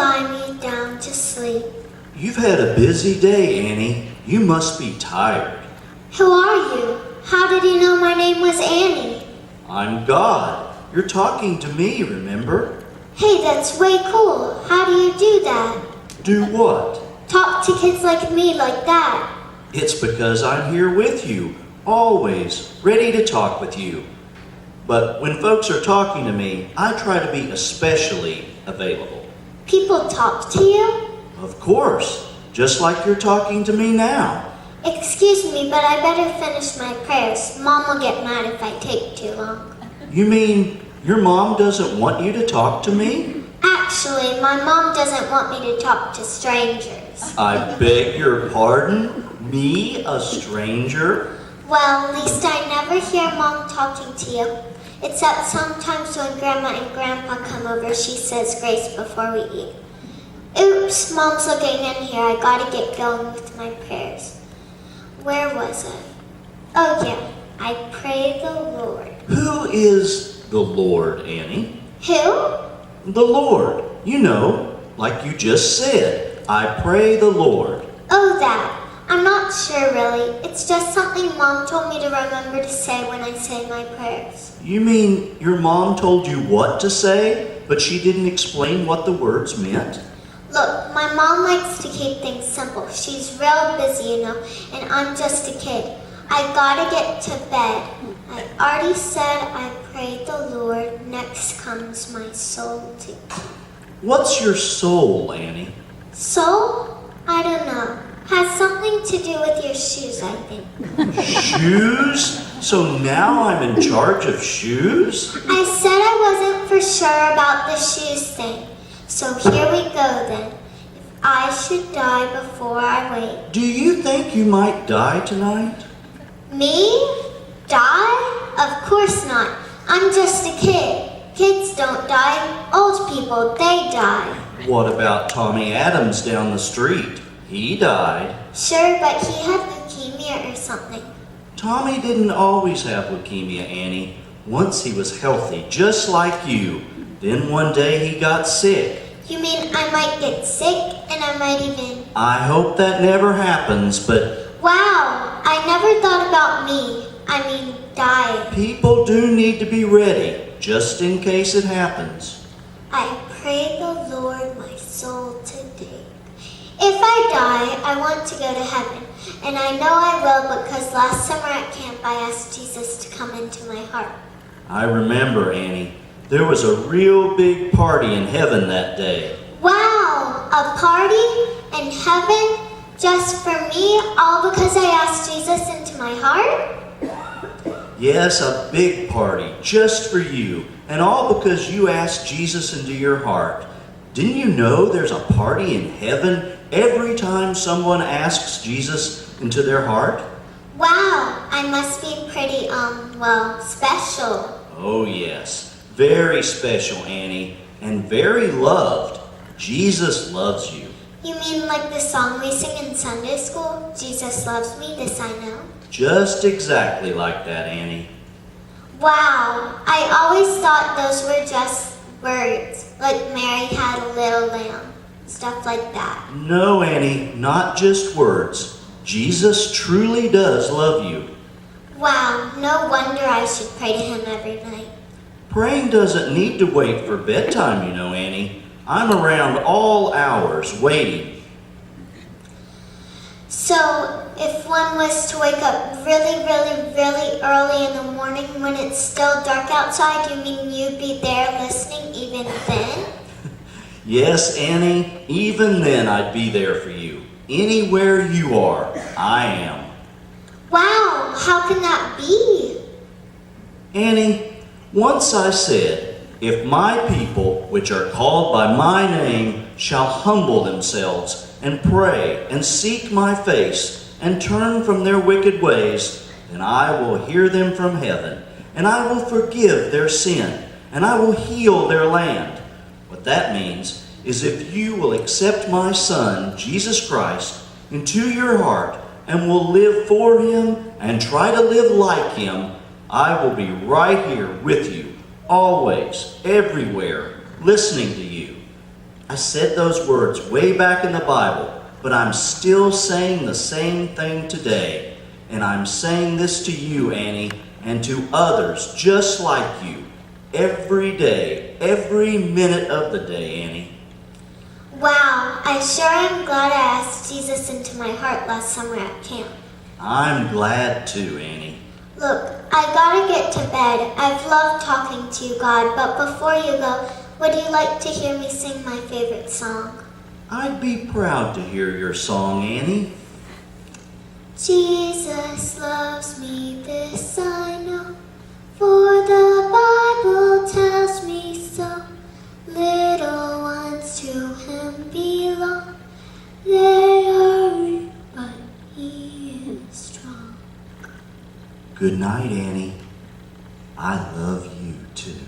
lie me down to sleep. You've had a busy day, Annie. You must be tired. Who are you? How did you know my name was Annie? I'm God. You're talking to me, remember? Hey, that's way cool. How do you do that? Do what? Talk to kids like me like that. It's because I'm here with you, always, ready to talk with you. But when folks are talking to me, I try to be especially available. People talk to you? Of course, just like you're talking to me now. Excuse me, but I better finish my prayers. Mom will get mad if I take too long. You mean your mom doesn't want you to talk to me? Actually, my mom doesn't want me to talk to strangers. I beg your pardon? Me, a stranger? Well, at least I never hear Mom talking to you. Except sometimes when Grandma and Grandpa come over, she says grace before we eat. Oops, Mom's looking in here. I gotta get going with my prayers. Where was I? Oh yeah, I pray the Lord. Who is the Lord, Annie? Who? The Lord. You know, like you just said, I pray the Lord. Oh, that. I'm not sure really. It's just something Mom told me to remember to say when I say my prayers. You mean your mom told you what to say, but she didn't explain what the words meant? Look, my mom likes to keep things simple. She's real busy, you know, and I'm just a kid. I gotta get to bed. I already said I prayed the Lord. Next comes my soul too. What's your soul, Annie? Soul? I don't know. Has something to do with your shoes, I think. Shoes? So now I'm in charge of shoes? I said I wasn't for sure about the shoes thing. So here we go then. If I should die before I wake. Do you think you might die tonight? Me? Die? Of course not. I'm just a kid. Kids don't die. Old people, they die. What about Tommy Adams down the street? He died. Sure, but he had leukemia or something. Tommy didn't always have leukemia, Annie. Once he was healthy, just like you. Then one day he got sick. You mean I might get sick and I might even... I hope that never happens, but... Wow, I never thought about me. I mean, dying. People do need to be ready, just in case it happens. I pray the Lord my soul today. If I die, I want to go to heaven. And I know I will because last summer at camp I asked Jesus to come into my heart. I remember, Annie. There was a real big party in heaven that day. Wow! A party in heaven just for me, all because I asked Jesus into my heart? Yes, a big party just for you, and all because you asked Jesus into your heart. Didn't you know there's a party in heaven every time someone asks Jesus into their heart? Wow, I must be pretty, special. Oh yes. Very special, Annie, and very loved. Jesus loves you. You mean like the song we sing in Sunday school? Jesus loves me, this I know. Just exactly like that, Annie. Wow, I always thought those were just words, like Mary had a little lamb, stuff like that. No, Annie, not just words. Jesus truly does love you. Wow, no wonder I should pray to him every night. Praying doesn't need to wait for bedtime, you know, Annie. I'm around all hours waiting. So, if one was to wake up really, really, really early in the morning when it's still dark outside, you mean you'd be there listening even then? Yes, Annie, even then I'd be there for you. Anywhere you are, I am. Wow, how can that be? Annie, once I said, if my people, which are called by my name, shall humble themselves and pray and seek my face and turn from their wicked ways, then I will hear them from heaven, and I will forgive their sin, and I will heal their land. What that means is if you will accept my Son, Jesus Christ, into your heart and will live for him and try to live like him, I will be right here with you, always, everywhere, listening to you. I said those words way back in the Bible, but I'm still saying the same thing today. And I'm saying this to you, Annie, and to others just like you. Every day, every minute of the day, Annie. Wow, I sure am glad I asked Jesus into my heart last summer at camp. I'm glad too, Annie. Look, I gotta get to bed. I've loved talking to you, God, but before you go, would you like to hear me sing my favorite song? I'd be proud to hear your song, Annie. Jesus loves me, this I know, for the Bible tells me so. Little ones to him belong, they are weak, but he is strong. Good night, Annie. I love you too.